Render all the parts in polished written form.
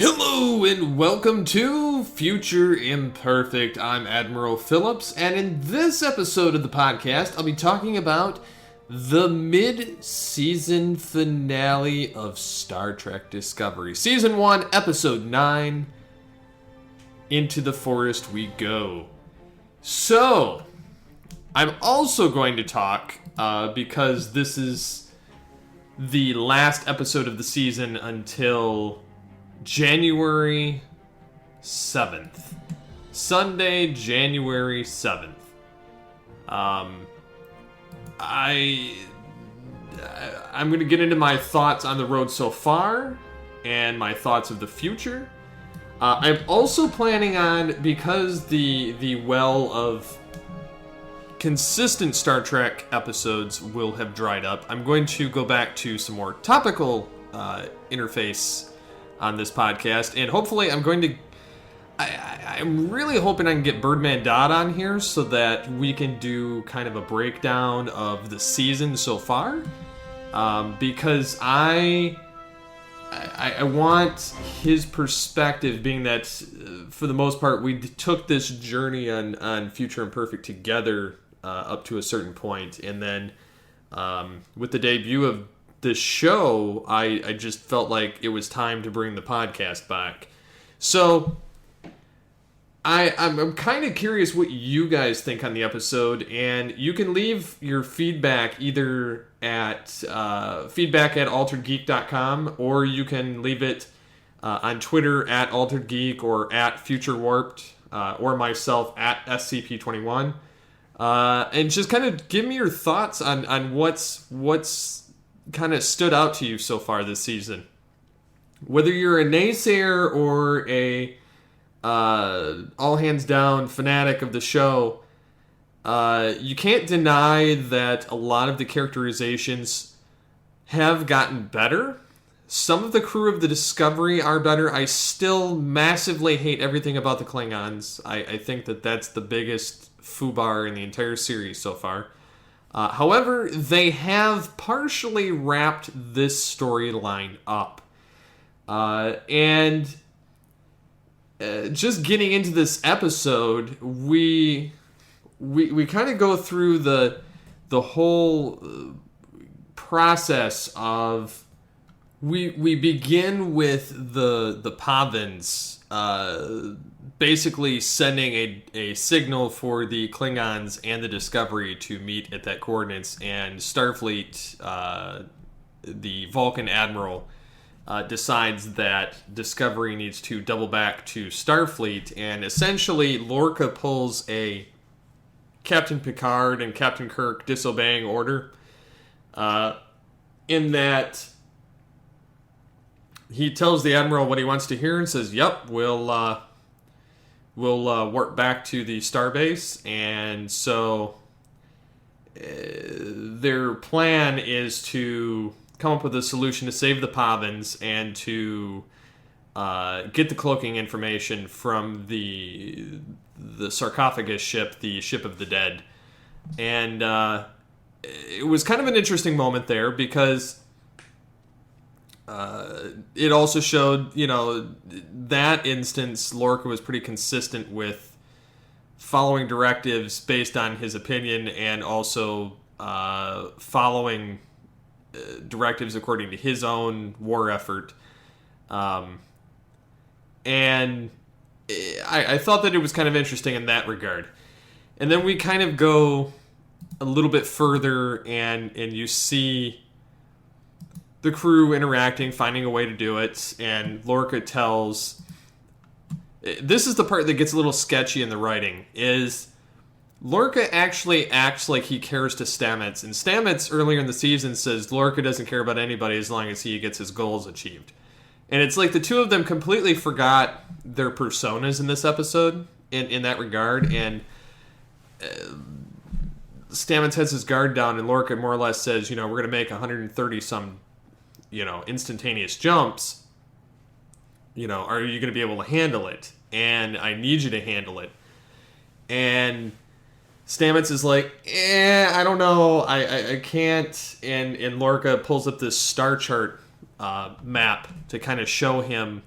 Hello and welcome to Future Imperfect. I'm Admiral Phillips, and in this episode of the podcast, I'll be talking about the mid-season finale of Star Trek Discovery. Season 1, Episode 9, Into the Forest We Go. So, I'm also going to talk, because this is the last episode of the season until January 7th. Sunday, January 7th. I'm going to get into my thoughts on the road so far and my thoughts of the future. I'm also planning on, because the well of consistent Star Trek episodes will have dried up, I'm going to go back to some more topical interface on this podcast, and hopefully I'm really hoping I can get Birdman Dodd on here so that we can do kind of a breakdown of the season so far, because I want his perspective, being that for the most part we took this journey on Future Imperfect together up to a certain point, and then with the debut of this show, I just felt like it was time to bring the podcast back. So I'm kind of curious what you guys think on the episode, and you can leave your feedback either at feedback@alteredgeek.com, or you can leave it on Twitter at alteredgeek or at futurewarped, or myself at scp21, and just kind of give me your thoughts on what's kind of stood out to you so far this season. Whether you're a naysayer or a all hands down fanatic of the show, you can't deny that a lot of the characterizations have gotten better. Some of the crew of the Discovery are better. I still massively hate everything about the Klingons. I think that that's the biggest foobar in the entire series so far. However, they have partially wrapped this storyline up. And just getting into this episode, we kind of go through the whole process of we begin with the Pavins basically sending a signal for the Klingons and the Discovery to meet at that coordinates, and Starfleet, the Vulcan admiral, decides that Discovery needs to double back to Starfleet, and essentially Lorca pulls a Captain Picard and Captain Kirk disobeying order, in that he tells the admiral what he wants to hear and says, "Yep, we'll warp back to the starbase." And so their plan is to come up with a solution to save the Pavins and to get the cloaking information from the sarcophagus ship, the ship of the dead. And it was kind of an interesting moment there, because it also showed, that instance, Lorca was pretty consistent with following directives based on his opinion, and also following directives according to his own war effort. And I thought that it was kind of interesting in that regard. And then we kind of go a little bit further, and you see the crew interacting, finding a way to do it, and Lorca tells... This is the part that gets a little sketchy in the writing, is Lorca actually acts like he cares to Stamets, and Stamets earlier in the season says Lorca doesn't care about anybody as long as he gets his goals achieved. And it's like the two of them completely forgot their personas in this episode, in that regard, and Stamets has his guard down, and Lorca more or less says, we're going to make 130 some instantaneous jumps. Are you going to be able to handle it? And I need you to handle it. And Stamets is like, I don't know, I can't. And Lorca pulls up this star chart map to kind of show him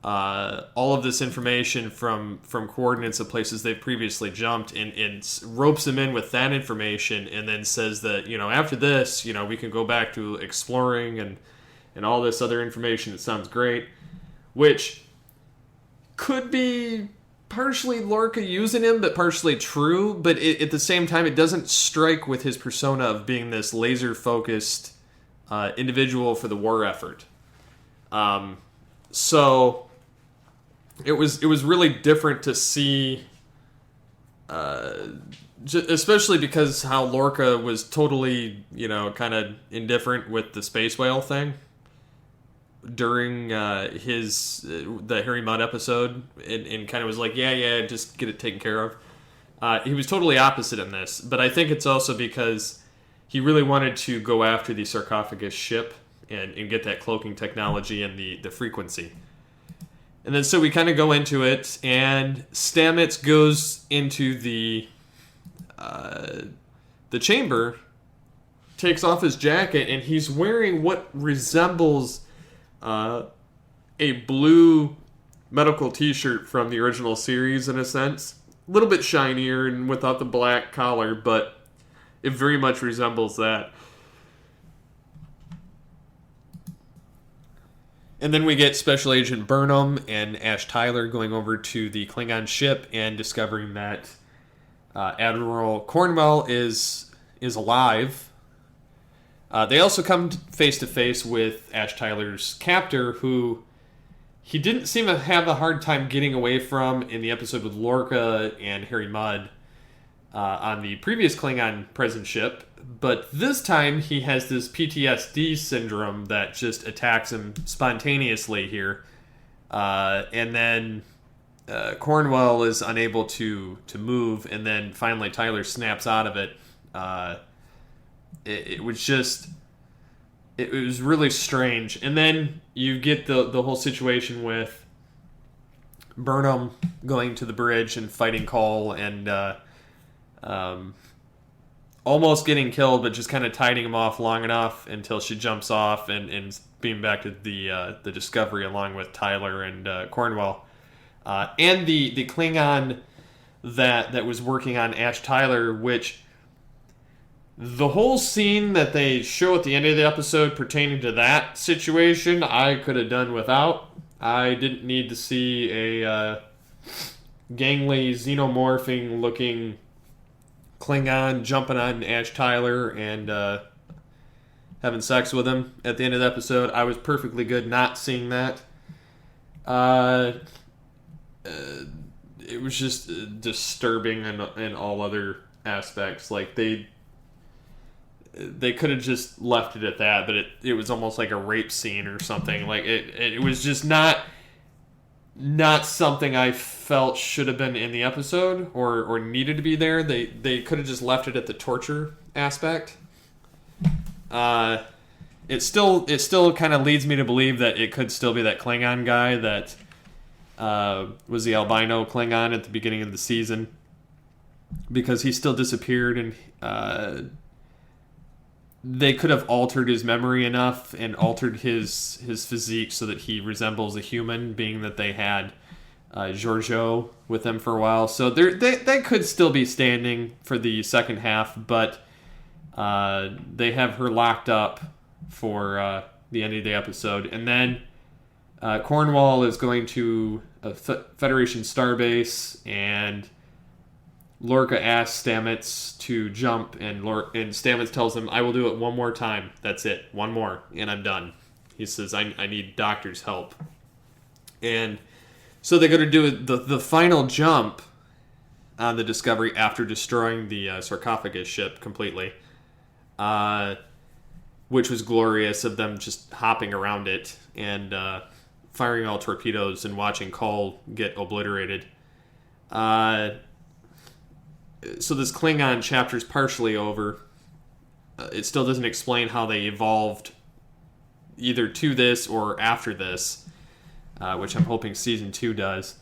all of this information from coordinates of places they've previously jumped, and ropes them in with that information, and then says that, after this, we can go back to exploring and all this other information. It sounds great, which could be partially Lorca using him, but partially true. But at the same time, it doesn't strike with his persona of being this laser-focused individual for the war effort. So it was really different to see, especially because how Lorca was totally, kind of indifferent with the space whale thing during the Harry Mudd episode, and kind of was like, yeah, just get it taken care of. He was totally opposite in this, but I think it's also because he really wanted to go after the sarcophagus ship and get that cloaking technology and the frequency. And then so we kind of go into it, and Stamets goes into the chamber, takes off his jacket, and he's wearing what resembles a blue medical t-shirt from the original series in a sense. A little bit shinier and without the black collar, but it very much resembles that. And then we get Special Agent Burnham and Ash Tyler going over to the Klingon ship and discovering that Admiral Cornwell is alive. They also come face to face with Ash Tyler's captor, who he didn't seem to have a hard time getting away from in the episode with Lorca and Harry Mudd on the previous Klingon prison ship. But this time he has this PTSD syndrome that just attacks him spontaneously here. And then Cornwell is unable to move, and then finally Tyler snaps out of it. It was just... It was really strange. And then you get the whole situation with Burnham going to the bridge and fighting Cole and almost getting killed, but just kind of tiding him off long enough until she jumps off and being back to the Discovery along with Tyler and Cornwell. And the Klingon that was working on Ash Tyler, which... The whole scene that they show at the end of the episode pertaining to that situation, I could have done without. I didn't need to see a gangly, xenomorphing-looking Klingon jumping on Ash Tyler and having sex with him at the end of the episode. I was perfectly good not seeing that. It was just disturbing in all other aspects. Like, they could have just left it at that, but it was almost like a rape scene or something. Like it was just not something I felt should have been in the episode or needed to be there. They could have just left it at the torture aspect. It still kind of leads me to believe that it could still be that Klingon guy that was the albino Klingon at the beginning of the season, because he still disappeared, and they could have altered his memory enough and altered his physique so that he resembles a human, being that they had Giorgio with them for a while. So they could still be standing for the second half, but they have her locked up for the end of the episode. And then Cornwall is going to a Federation starbase, and Lorca asks Stamets to jump, and Stamets tells him, I will do it one more time. That's it. One more, and I'm done. He says, I need doctor's help. And so they go to do the final jump on the Discovery after destroying the sarcophagus ship completely, which was glorious of them just hopping around it and firing all torpedoes and watching Cole get obliterated. So this Klingon chapter is partially over. It still doesn't explain how they evolved either to this or after this, which I'm hoping Season 2 does.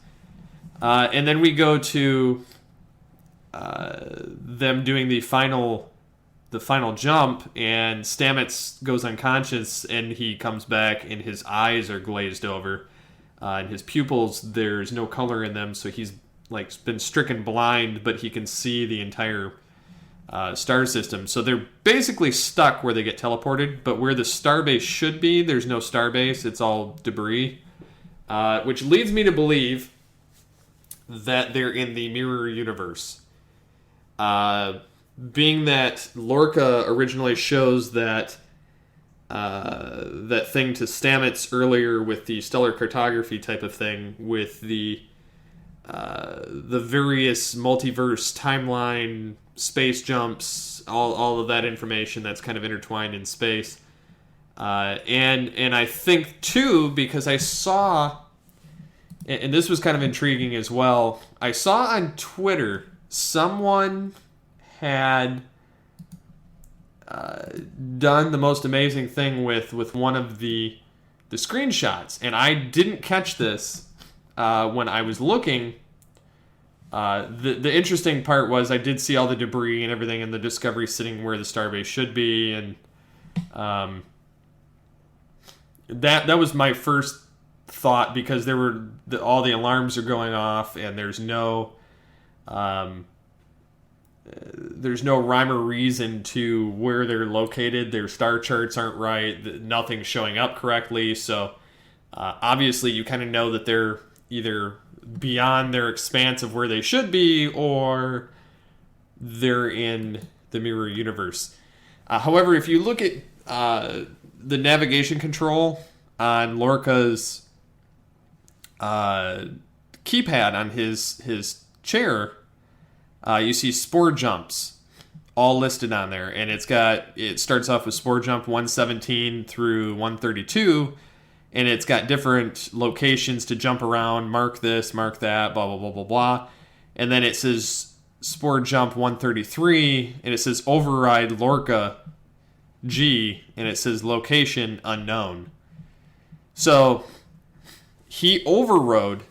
And then we go to them doing the final jump, and Stamets goes unconscious, and he comes back, and his eyes are glazed over. and his pupils, there's no color in them, so he's like been stricken blind, but he can see the entire star system. So they're basically stuck where they get teleported, but where the starbase should be, there's no starbase. It's all debris, which leads me to believe that they're in the mirror universe. Being that Lorca originally shows that that thing to Stamets earlier with the stellar cartography type of thing, with the various multiverse timeline, space jumps, all of that information that's kind of intertwined in space. And I think, too, because I saw, and this was kind of intriguing as well, I saw on Twitter someone had done the most amazing thing with one of the screenshots, and I didn't catch this when I was looking. The interesting part was I did see all the debris and everything in the Discovery sitting where the starbase should be, and that was my first thought, because there were all the alarms are going off, and there's no rhyme or reason to where they're located. Their star charts aren't right. Nothing's showing up correctly. So obviously you kind of know that they're either beyond their expanse of where they should be, or they're in the mirror universe. However, if you look at the navigation control on Lorca's keypad on his chair, you see spore jumps all listed on there, and it starts off with spore jump 117 through 132, and it's got different locations to jump around, mark this, mark that, blah, blah, blah, blah, blah. And then it says spore jump 133, and it says override Lorca G, and it says location unknown. So he overrode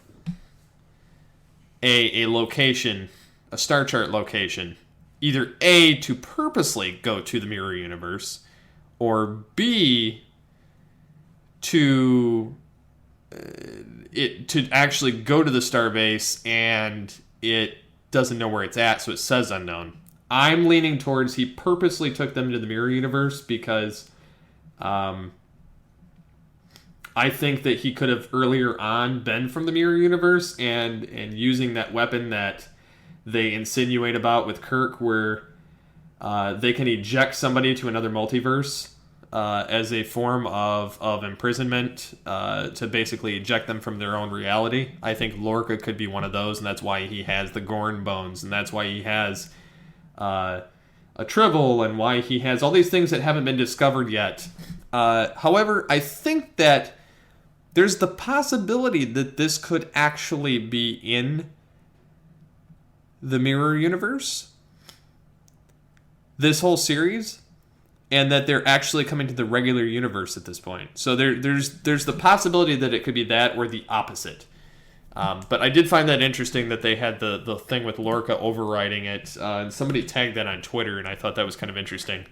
a location, a star chart location, either A, to purposely go to the mirror universe, or B, to actually go to the starbase, and it doesn't know where it's at, so it says unknown. I'm leaning towards he purposely took them to the mirror universe, because I think that he could have earlier on been from the mirror universe, and using that weapon that they insinuate about with Kirk, where they can eject somebody to another multiverse as a form of imprisonment, to basically eject them from their own reality. I think Lorca could be one of those, and that's why he has the Gorn bones, and that's why he has a Tribble, and why he has all these things that haven't been discovered yet. However, I think that there's the possibility that this could actually be in the mirror universe, this whole series, and that they're actually coming to the regular universe at this point. So there's the possibility that it could be that, or the opposite. But I did find that interesting that they had the thing with Lorca overriding it. And somebody tagged that on Twitter, and I thought that was kind of interesting.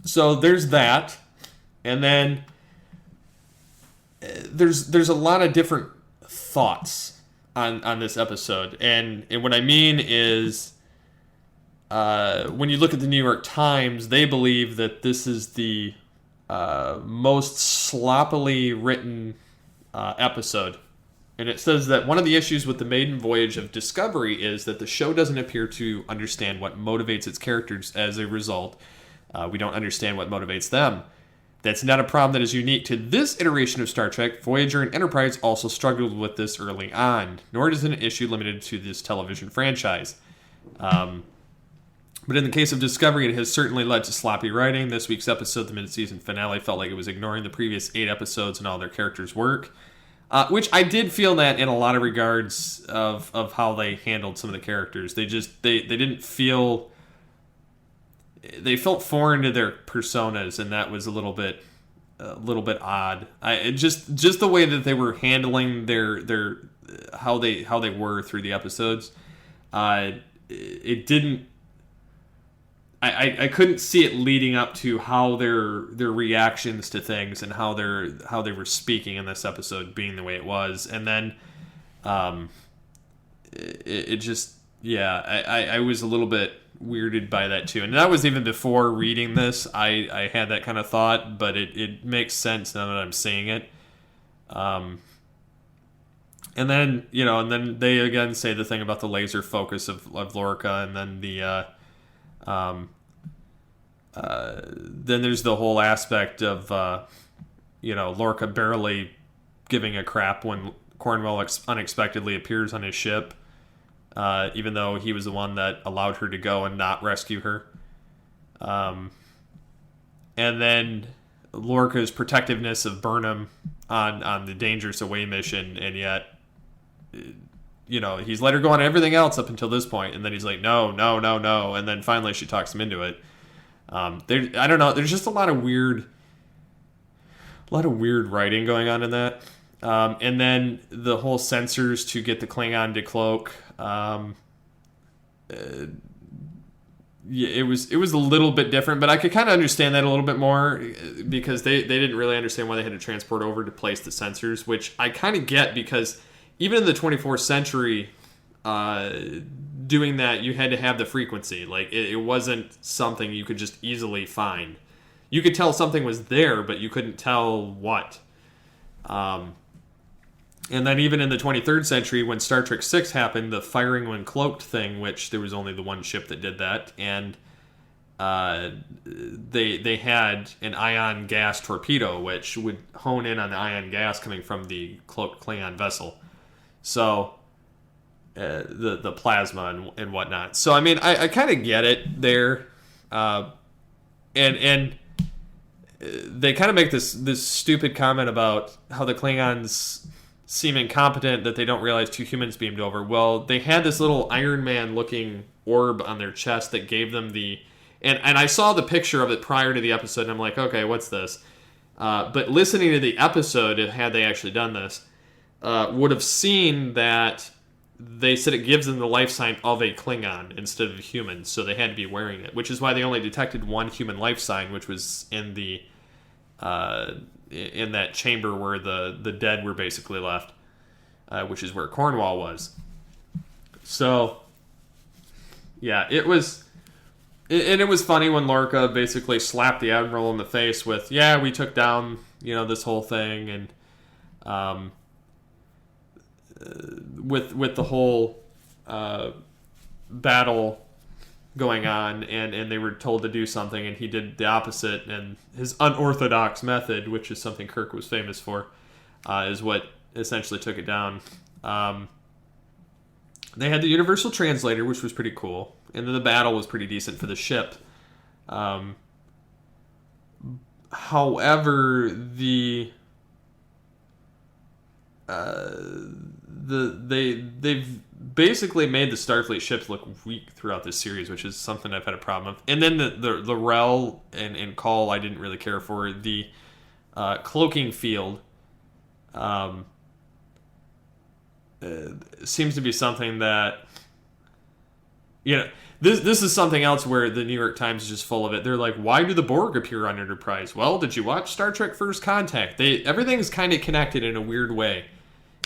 So there's that. And then there's a lot of different thoughts on this episode. And what I mean is, when you look at the New York Times, they believe that this is the most sloppily written episode. And it says that one of the issues with the maiden voyage of Discovery is that the show doesn't appear to understand what motivates its characters. As a result, we don't understand what motivates them. That's not a problem that is unique to this iteration of Star Trek. Voyager and Enterprise also struggled with this early on, nor is it an issue limited to this television franchise. But in the case of Discovery, it has certainly led to sloppy writing. This week's episode, the mid-season finale, felt like it was ignoring the previous 8 episodes and all their characters' work. Which I did feel that in a lot of regards of how they handled some of the characters. They didn't feel... They felt foreign to their personas, and that was a little bit odd. Just the way that they were handling their how they were through the episodes. It didn't I couldn't see it leading up to how their reactions to things and how they were speaking in this episode being the way it was, and then it just I was a little bit weirded by that too, and that was even before reading this. I had that kind of thought, but it makes sense now that I'm seeing it. And then they again say the thing about the laser focus of Lorca, and then then there's the whole aspect of Lorca barely giving a crap when Cornwell unexpectedly appears on his ship, even though he was the one that allowed her to go and not rescue her. And then Lorca's protectiveness of Burnham on the Dangerous Away mission, and yet he's let her go on everything else up until this point, and then he's like, no, and then finally she talks him into it. I don't know. There's just a lot of weird writing going on in that. And then the whole sensors to get the Klingon to cloak. It was a little bit different, but I could kind of understand that a little bit more because they didn't really understand why they had to transport over to place the sensors, which I kind of get because even in the 24th century, doing that, you had to have the frequency. Like, it wasn't something you could just easily find. You could tell something was there, but you couldn't tell what. And then even in the 23rd century, when Star Trek VI happened, the firing when cloaked thing, which there was only the one ship that did that, and they had an ion gas torpedo, which would hone in on the ion gas coming from the cloaked Klingon vessel. So the plasma and whatnot. So I mean, I kind of get it there, and they kind of make this stupid comment about how the Klingons seem incompetent, that they don't realize two humans beamed over. Well, they had this little Iron Man looking orb on their chest that gave them the, and I saw the picture of it prior to the episode, and I'm like, okay, what's this? But listening to the episode, had they actually done this, would have seen that they said it gives them the life sign of a Klingon instead of a human, so they had to be wearing it, which is why they only detected one human life sign, which was in the in that chamber where the dead were basically left, which is where Cornwall was. So, yeah, it was funny when Lorca basically slapped the Admiral in the face with, yeah, we took down, this whole thing, and with the whole battle going on, and they were told to do something, and he did the opposite, and his unorthodox method, which is something Kirk was famous for, is what essentially took it down. They had the Universal Translator, which was pretty cool, and then the battle was pretty decent for the ship. However, they've basically made the Starfleet ships look weak throughout this series, which is something I've had a problem with. And then the Rel and Call I didn't really care for. The cloaking field seems to be something that, this is something else where the New York Times is just full of it. They're like, why do the Borg appear on Enterprise? Well, did you watch Star Trek First Contact? Everything's kind of connected in a weird way.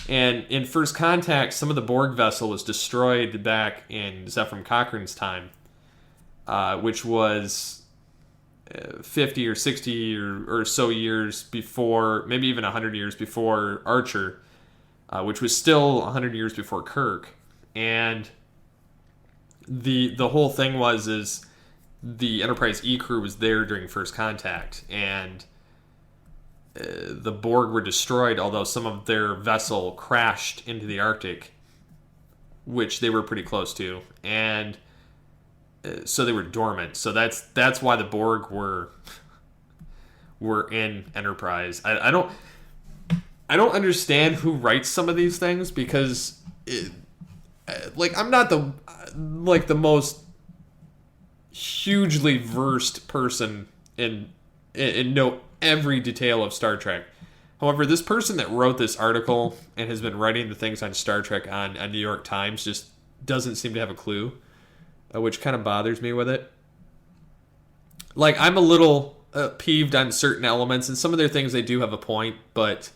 And in First Contact, some of the Borg vessel was destroyed back in Zefram Cochrane's time, which was 50 or 60 or so years before, maybe even 100 years before Archer, which was still 100 years before Kirk. And the whole thing is the Enterprise E crew was there during First Contact, and the Borg were destroyed, although some of their vessel crashed into the Arctic, which they were pretty close to, and so they were dormant. So that's why the Borg were in Enterprise. I don't understand who writes some of these things, because I'm not the most hugely versed person in know every detail of Star Trek. However, this person that wrote this article and has been writing the things on Star Trek on New York Times just doesn't seem to have a clue, which kind of bothers me with it. like I'm a little peeved on certain elements, and some of their things they do have a point, but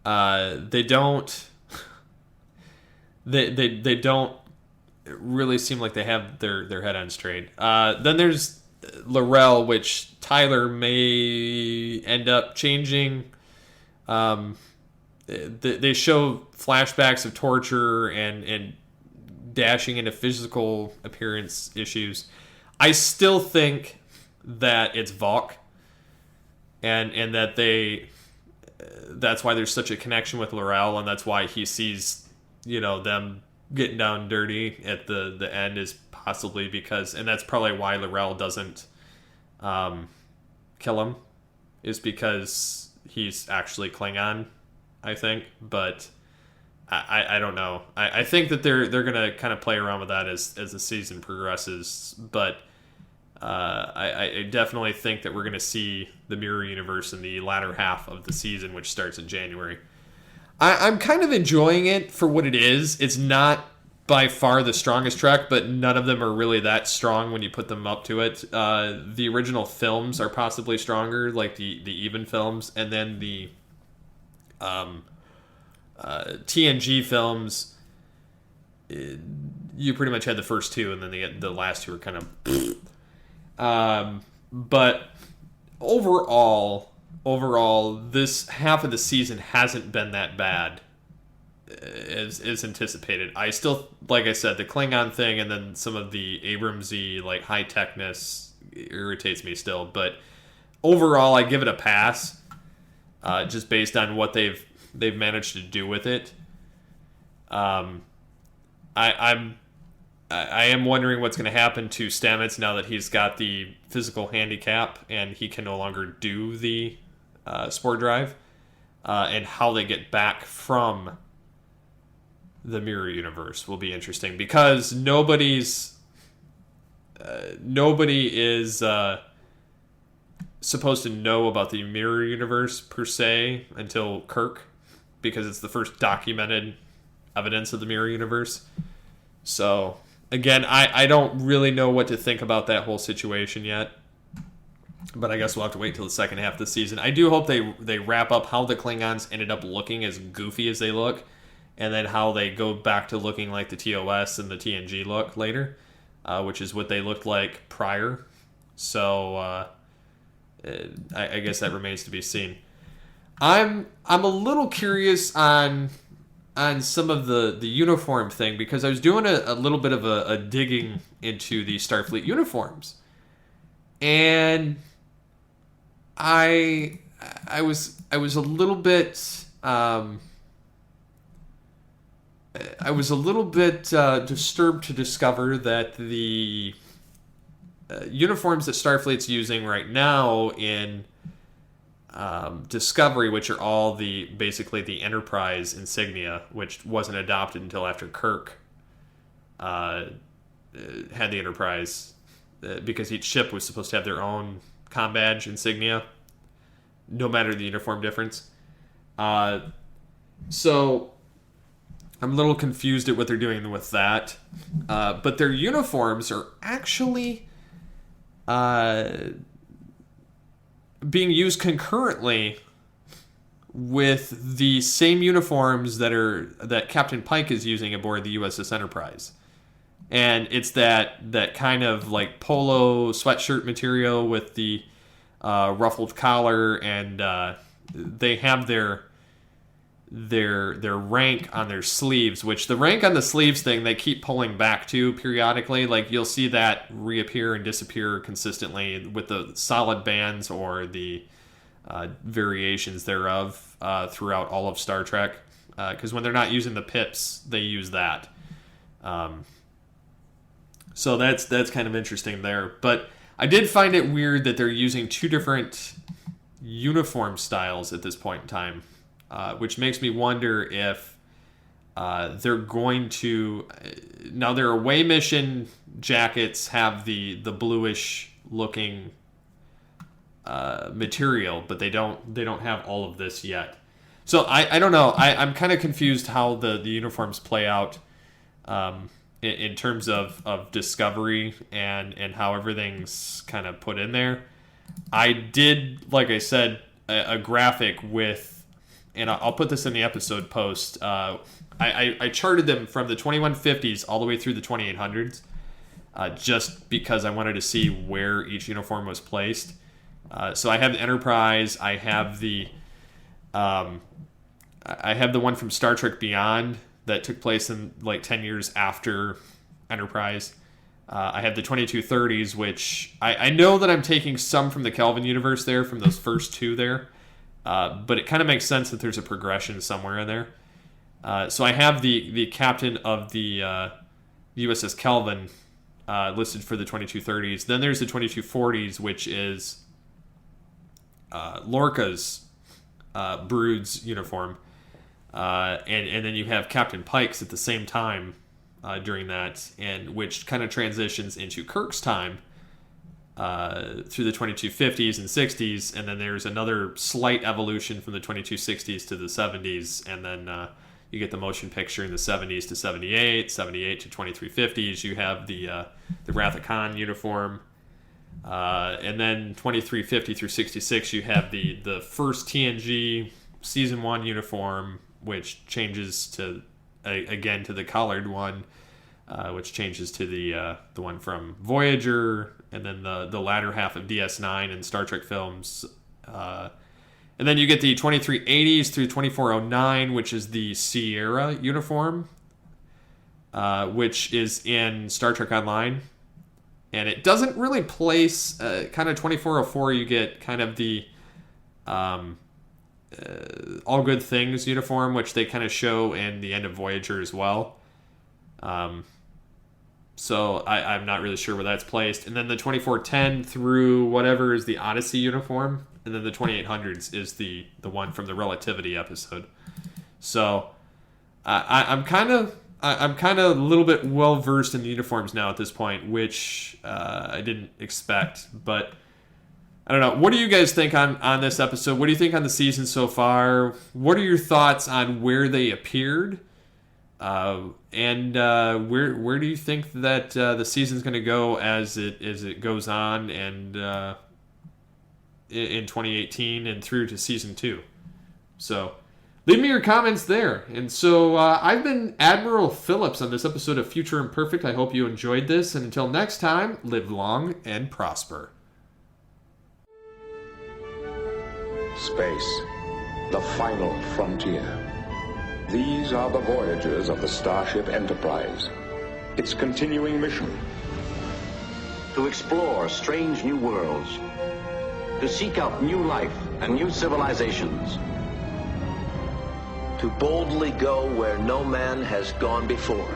they don't. They don't really seem like they have their head on straight. Then there's Laurel, which Tyler may end up changing. They show flashbacks of torture and dashing into physical appearance issues. I still think that it's Vok, and that that's why there's such a connection with Laurel, and that's why he sees, them getting down dirty at the end, is possibly because, and that's probably why Laurel doesn't kill him, is because he's actually Klingon, I think. But I don't know. I think that they're gonna kind of play around with that as the season progresses, but I definitely think that we're gonna see the Mirror Universe in the latter half of the season, which starts in January. I'm kind of enjoying it for what it is. It's not by far the strongest Trek, but none of them are really that strong when you put them up to it. The original films are possibly stronger, like the Even films, and then the TNG films. You pretty much had the first two, and then the last two are kind of. But overall, this half of the season hasn't been that bad as anticipated. I still, like I said, the Klingon thing and then some of the Abramsy like high techness irritates me still. But overall, I give it a pass, just based on what they've managed to do with it. I am wondering what's going to happen to Stamets now that he's got the physical handicap and he can no longer do the spore drive, and how they get back from the Mirror Universe will be interesting, because nobody is supposed to know about the Mirror Universe per se until Kirk, because it's the first documented evidence of the Mirror Universe. So again, I don't really know what to think about that whole situation yet, but I guess we'll have to wait till the second half of the season. I do hope they wrap up how the Klingons ended up looking as goofy as they look, and then how they go back to looking like the TOS and the TNG look later, which is what they looked like prior. So I guess that remains to be seen. I'm a little curious on some of the uniform thing, because I was doing a little bit of a digging into the Starfleet uniforms, and I was a little bit disturbed to discover that the uniforms that Starfleet's using right now in Discovery, which are all basically the Enterprise insignia, which wasn't adopted until after Kirk had the Enterprise, because each ship was supposed to have their own comm badge insignia, no matter the uniform difference. So I'm a little confused at what they're doing with that. But their uniforms are actually being used concurrently with the same uniforms that Captain Pike is using aboard the USS Enterprise. And it's that kind of like polo sweatshirt material with the ruffled collar, and they have their rank on their sleeves, which the rank on the sleeves thing they keep pulling back to periodically. Like, you'll see that reappear and disappear consistently with the solid bands or the variations thereof throughout all of Star Trek, because when they're not using the pips, they use that. So that's kind of interesting there. But I did find it weird that they're using two different uniform styles at this point in time, which makes me wonder if they're going to... Now, their away mission jackets have the bluish looking material, but they don't have all of this yet. So I don't know. I'm kind of confused how the uniforms play out in terms of discovery and how everything's kind of put in there. I did, like I said, a graphic with, and I'll put this in the episode post. I charted them from the 2150s all the way through the 2800s, just because I wanted to see where each uniform was placed. So I have the Enterprise. I have the one from Star Trek Beyond that took place in like 10 years after Enterprise. I have the 2230s, which I know that I'm taking some from the Kelvin universe there, from those first two there. But it kind of makes sense that there's a progression somewhere in there. So I have the captain of the USS Kelvin listed for the 2230s. Then there's the 2240s, which is Lorca's Brood's uniform. And then you have Captain Pike's at the same time during that, and which kind of transitions into Kirk's time through the 2250s and 60s, and then there's another slight evolution from the 2260s to the 70s, and then you get the motion picture in the 70s to 78, 78 to 2350s. You have the Wrath of Khan uniform, and then 2350 through 66. You have the first TNG season 1 uniform, which changes to again to the collared one, which changes to the one from Voyager, and then the latter half of DS9 and Star Trek films. And then you get the 2380s through 2409, which is the Sierra uniform, which is in Star Trek Online. And it doesn't really place, kind of 2404, you get kind of the All Good Things uniform, which they kind of show in the end of Voyager as well. So I'm not really sure where that's placed. And then the 2410 through whatever is the Odyssey uniform. And then the 2800s is the one from the Relativity episode. So I'm kind of a little bit well versed in the uniforms now at this point, which I didn't expect. But I don't know. What do you guys think on this episode? What do you think on the season so far? What are your thoughts on where they appeared? And where do you think that the season's going to go as it goes on and in 2018 and through to season 2? So leave me your comments there. And so I've been Admiral Phillips on this episode of Future Imperfect. I hope you enjoyed this. And until next time, live long and prosper. Space, the final frontier. These are the voyages of the Starship Enterprise. Its continuing mission: to explore strange new worlds, to seek out new life and new civilizations, to boldly go where no man has gone before.